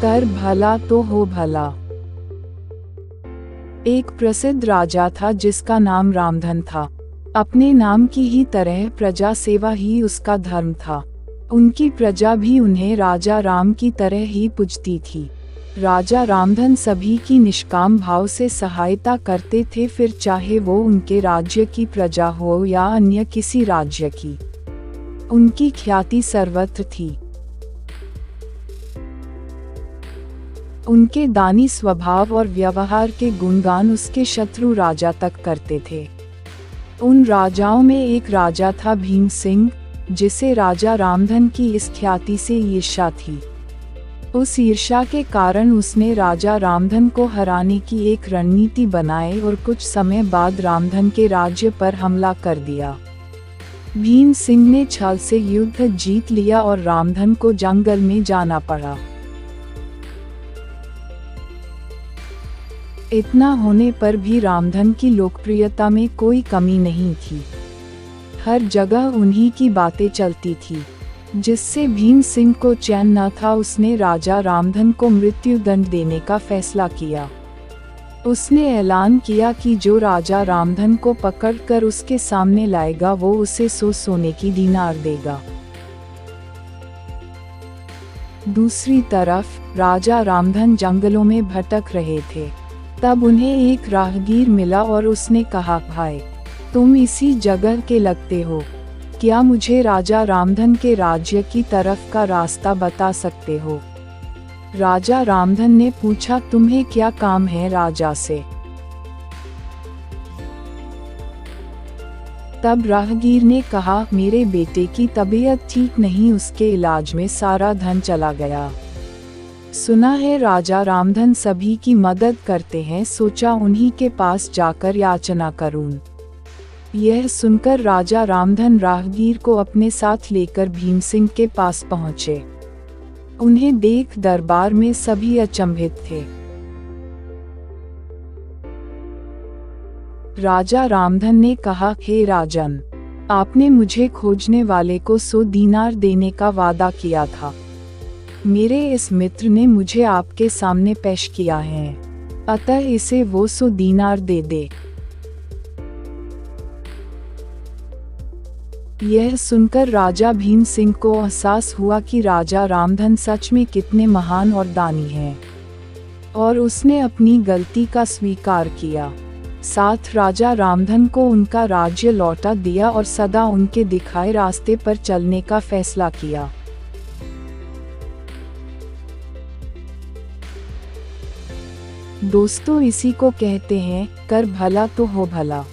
कर भला तो हो भला। एक प्रसिद्ध राजा था जिसका नाम रामधन था। अपने नाम की ही तरह प्रजा सेवा ही उसका धर्म था। उनकी प्रजा भी उन्हें राजा राम की तरह ही पूजती थी। राजा रामधन सभी की निष्काम भाव से सहायता करते थे, फिर चाहे वो उनके राज्य की प्रजा हो या अन्य किसी राज्य की। उनकी ख्याति सर्वत्र थी। उनके दानी स्वभाव और व्यवहार के गुणगान उसके शत्रु राजा तक करते थे। उन राजाओं में एक राजा था भीम सिंह, जिसे राजा रामधन की इस ख्याति से ईर्ष्या थी। उस ईर्ष्या के कारण उसने राजा रामधन को हराने की एक रणनीति बनाई और कुछ समय बाद रामधन के राज्य पर हमला कर दिया। भीम सिंह ने छल से युद्ध जीत लिया और रामधन को जंगल में जाना पड़ा। इतना होने पर भी रामधन की लोकप्रियता में कोई कमी नहीं थी। हर जगह उन्हीं की बातें चलती थी, जिससे भीम सिंह को चैन न था। उसने राजा रामधन को मृत्यु दंड देने का फैसला किया। उसने ऐलान किया कि जो राजा रामधन को पकड़कर उसके सामने लाएगा वो उसे 100 सोने की दीनार देगा। दूसरी तरफ राजा रामधन जंगलों में भटक रहे थे। तब उन्हें एक राहगीर मिला और उसने कहा, भाई तुम इसी जगह के लगते हो, क्या मुझे राजा रामधन के राज्य की तरफ का रास्ता बता सकते हो? राजा रामधन ने पूछा, तुम्हें क्या काम है राजा से? तब राहगीर ने कहा, मेरे बेटे की तबीयत ठीक नहीं, उसके इलाज में सारा धन चला गया। सुना है राजा रामधन सभी की मदद करते हैं, सोचा उन्हीं के पास जाकर याचना करूं। यह सुनकर राजा रामधन राहगीर को अपने साथ लेकर भीम सिंह के पास पहुंचे। उन्हें देख दरबार में सभी अचंभित थे। राजा रामधन ने कहा, हे राजन, आपने मुझे खोजने वाले को 100 दीनार देने का वादा किया था। मेरे इस मित्र ने मुझे आपके सामने पेश किया है, अतः इसे वो 100 दीनार दे दे। यह सुनकर राजा भीम सिंह को एहसास हुआ कि राजा रामधन सच में कितने महान और दानी हैं, और उसने अपनी गलती का स्वीकार किया। साथ राजा रामधन को उनका राज्य लौटा दिया और सदा उनके दिखाए रास्ते पर चलने का फैसला किया। दोस्तों, इसी को कहते हैं कर भला तो हो भला।